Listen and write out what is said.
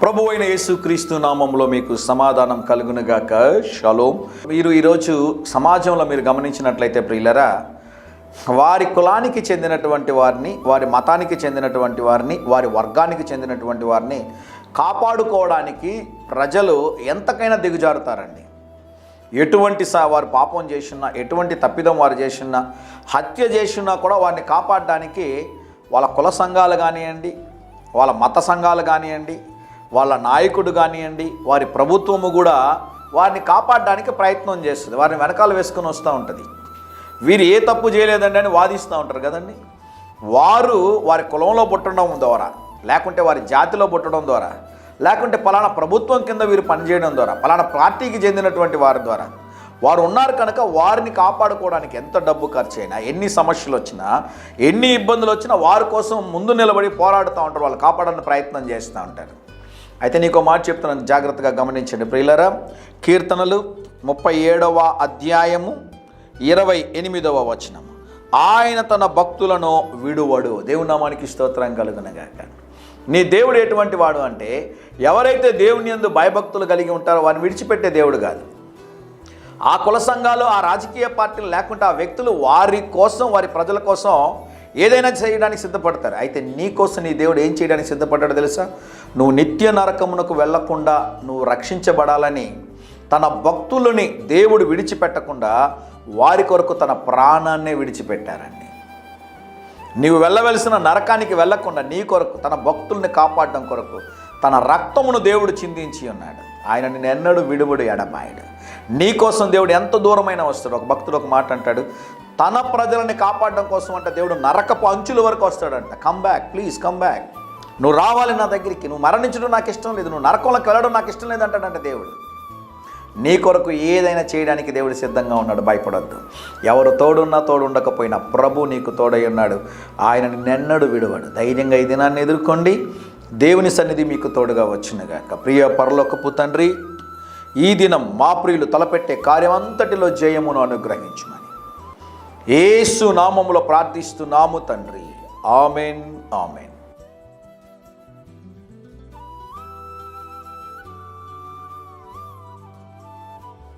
ప్రభువైన యేసుక్రీస్తు నామములో మీకు సమాధానం కలుగునుగాక. షలోమ్. మీరు ఈరోజు సమాజంలో మీరు గమనించినట్లయితే ప్రియులరా, వారి కులానికి చెందినటువంటి వారిని, వారి మతానికి చెందినటువంటి వారిని, వారి వర్గానికి చెందినటువంటి వారిని కాపాడుకోవడానికి ప్రజలు ఎంతకైనా దిగుజారుతారండి. ఎటువంటి వారు పాపం చేసినా, ఎటువంటి తప్పిదం వారు చేసినా, హత్య చేసినా కూడా వారిని కాపాడడానికి వాళ్ళ కుల సంఘాలు కానివ్వండి, వాళ్ళ మత సంఘాలు కానివ్వండి, వాళ్ళ నాయకుడు కానివ్వండి, వారి ప్రభుత్వము కూడా వారిని కాపాడడానికి ప్రయత్నం చేస్తుంది. వారిని వెనకాల వేసుకొని వస్తూ ఉంటుంది. వీరు ఏ తప్పు చేయలేదండి అని వాదిస్తూ ఉంటారు కదండి. వారు వారి కులంలో పుట్టడం ద్వారా, లేకుంటే వారి జాతిలో పుట్టడం ద్వారా, లేకుంటే పలానా ప్రభుత్వం కింద వీరు పనిచేయడం ద్వారా, పలానా పార్టీకి చెందినటువంటి వారి ద్వారా వారు ఉన్నారు కనుక వారిని కాపాడుకోవడానికి ఎంత డబ్బు ఖర్చు అయినా, ఎన్ని సమస్యలు వచ్చినా, ఎన్ని ఇబ్బందులు వచ్చినా వారి కోసం ముందు నిలబడి పోరాడుతూ ఉంటారు. వాళ్ళు కాపాడడానికి ప్రయత్నం చేస్తూ ఉంటారు. అయితే నీకు మాట చెప్తున్నాను, జాగ్రత్తగా గమనించండి ప్రియులరా. కీర్తనలు 37వ అధ్యాయము 28వ వచనం. ఆయన తన భక్తులను విడువడు. దేవుని నామానికి స్తోత్రం కలుగునగాక. నీ దేవుడు ఎటువంటి వాడు అంటే, ఎవరైతే దేవుని యందు భయభక్తులు కలిగి ఉంటారో వారిని విడిచిపెట్టే దేవుడు కాదు. ఆ కుల సంఘాలు, ఆ రాజకీయ పార్టీలు లేకుంటే ఆ వ్యక్తులు వారి కోసం, వారి ప్రజల కోసం ఏదైనా చేయడానికి సిద్ధపడతారు. అయితే నీ కోసం నీ దేవుడు ఏం చేయడానికి సిద్ధపడ్డాడో తెలుసా? నువ్వు నిత్య నరకమునకు వెళ్లకుండా నువ్వు రక్షించబడాలని తన భక్తులని దేవుడు విడిచిపెట్టకుండా వారి కొరకు తన ప్రాణాన్నే విడిచిపెట్టారండి. నీవు వెళ్ళవలసిన నరకానికి వెళ్లకుండా నీ కొరకు, తన భక్తుల్ని కాపాడడం కొరకు తన రక్తమును దేవుడు చిందించి ఉన్నాడు. ఆయన నిన్ను ఎన్నడూ విడువడు, ఎడబాయడు. నీ కోసం దేవుడు ఎంత దూరమైనా వస్తాడు. ఒక భక్తుడు ఒక మాట అంటాడు, తన ప్రజలని కాపాడడం కోసం అంటే దేవుడు నరకపు అంచుల వరకు వస్తాడంట. Come back, please come back. నువ్వు రావాలి నా దగ్గరికి. నువ్వు మరణించడం నాకు ఇష్టం లేదు, నువ్వు నరకంలోకి వెళ్ళడం నాకు ఇష్టం లేదు అంటాడంట దేవుడు. నీ కొరకు ఏదైనా చేయడానికి దేవుడు సిద్ధంగా ఉన్నాడు. భయపడొద్దు. ఎవరు తోడున్నా తోడుండకపోయినా ప్రభు నీకు తోడై ఉన్నాడు. ఆయన నిన్నెన్నడూ విడువడు. ధైర్యంగా ఈ దినాన్ని ఎదుర్కోండి. దేవుని సన్నిధి మీకు తోడుగా వచ్చునుగాక. ప్రియ పరలోకపు తండ్రి, ఈ దినం మా ప్రియులు తలపెట్టే కార్యమంతటిలో జయమును అనుగ్రహించుమని యేసు నామములో ప్రార్థిస్తున్నాము తండ్రి. Amen, amen.